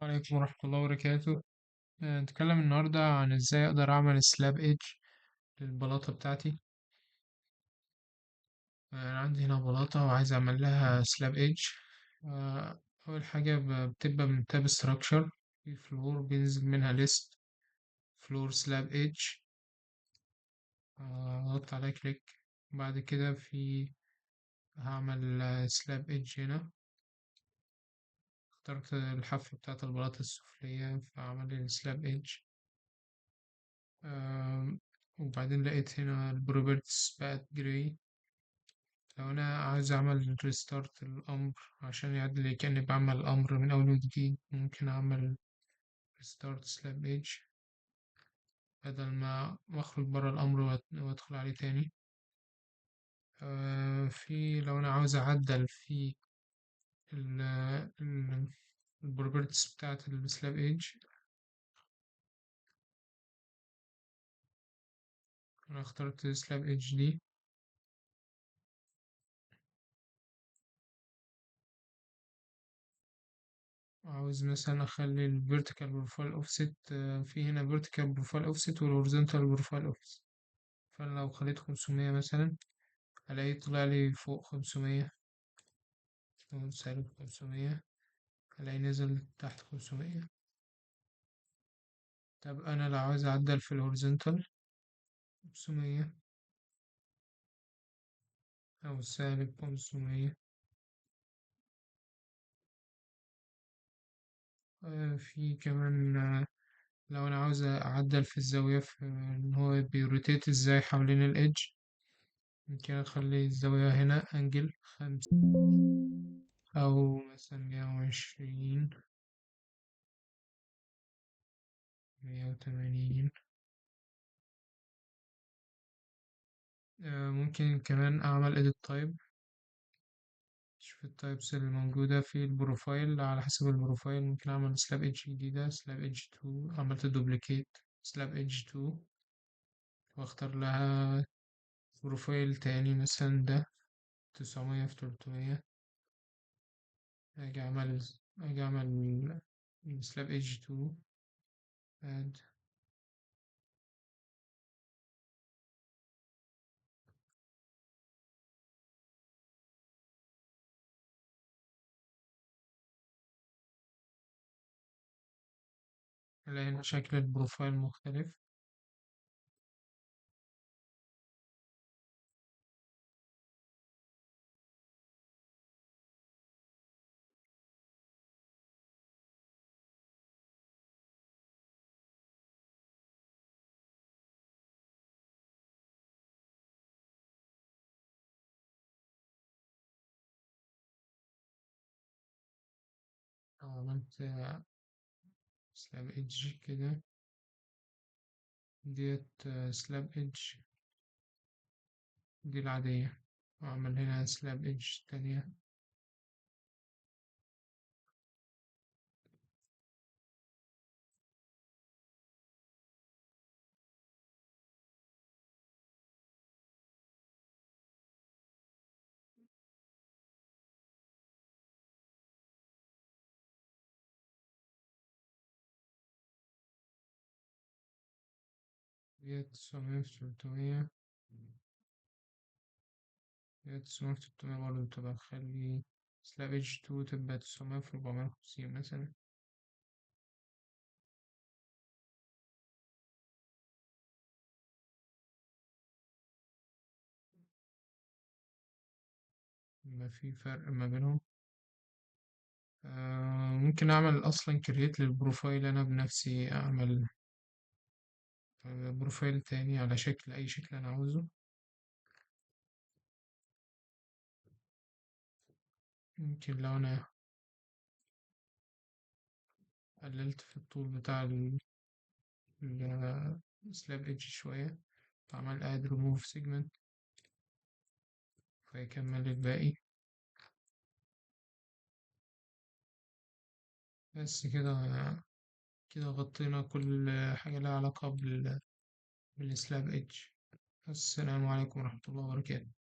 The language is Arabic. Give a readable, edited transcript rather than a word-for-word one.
وعليكم ورحمة الله وبركاته. نتكلم النهاردة عن ازاي اقدر اعمل سلاب ايدج للبلاطة بتاعتي. انا عندي هنا بلاطة وعايز اعمل لها سلاب ايدج. اول حاجة بتبقى من تاب ستراكشر، في فلور بينزل منها ليست فلور سلاب ايدج. اضغط على كليك. بعد كده هعمل سلاب ايدج هنا. اخترت الحافة بتاعت البلاطة السفلية فاعمل لي سلاب ايدج. وبعدين لقيت هنا البروبرتس بقت جراي. لو أنا عايز أعمل ريستارت الأمر عشان يعدل لي كأني بعمل الأمر من أول وجديد، ممكن أعمل ريستارت سلاب ايدج بدل ما أخرج برا الأمر وأدخل عليه تاني. لو أنا عاوز أعدل في البروبرتس بتاعة السلاب ايدج، أنا اخترت سلاب ايدج دي. عاوز مثلا أخلي ال vertical profile offset. في هنا vertical profile offset وال horizontal profile offset. فأنا لو خليت 500 مثلا ألاقيه طلع لي فوق 500، لو سالب 500 ألاقي نزل تحت 500. طب أنا لو عاوز أعدل في ال horizontal 500 أو سالب 500. في كمان لو أنا عاوز أعدل في الزاوية، في إن هو بيروتيت إزاي حوالين الإدج، ممكن أخلي الزاوية هنا أنجل 5 أو مثلا 120، 180. ممكن كمان أعمل edit type. شوف التايبس اللي موجودة في البروفايل، على حسب البروفايل ممكن أعمل سلاب ايدج جديدة، سلاب ايدج 2، عملت دوبليكيت سلاب ايدج 2 واختار لها بروفايل تاني مثلا ده 900 في 300. أجي أعمل سلاب ايدج 2 اد. ألاقي هنا شكل البروفايل مختلف. عملت سلاب ايدج كده، ديت سلاب ايدج دي العادية، وأعمل هنا سلاب ايدج تانية. ديت 900 في 300. ديت 900 في 300 برضه تبقى تخلي سلاب ايدج 2 تبقى 900 في 450 مثلا. يبقى في فرق ما بينهم. ممكن أعمل أصلا كريت للبروفايل أنا بنفسي، أعمل بروفايل تاني على شكل أي شكل أنا عاوزه. ممكن لو أنا قللت في الطول بتاع السلاب ايدج شوية، بعمل اد ريموف سيجمنت فيكمل الباقي. بس كده غطينا كل حاجة لها علاقة بالسلاب ايدج. السلام عليكم ورحمة الله وبركاته.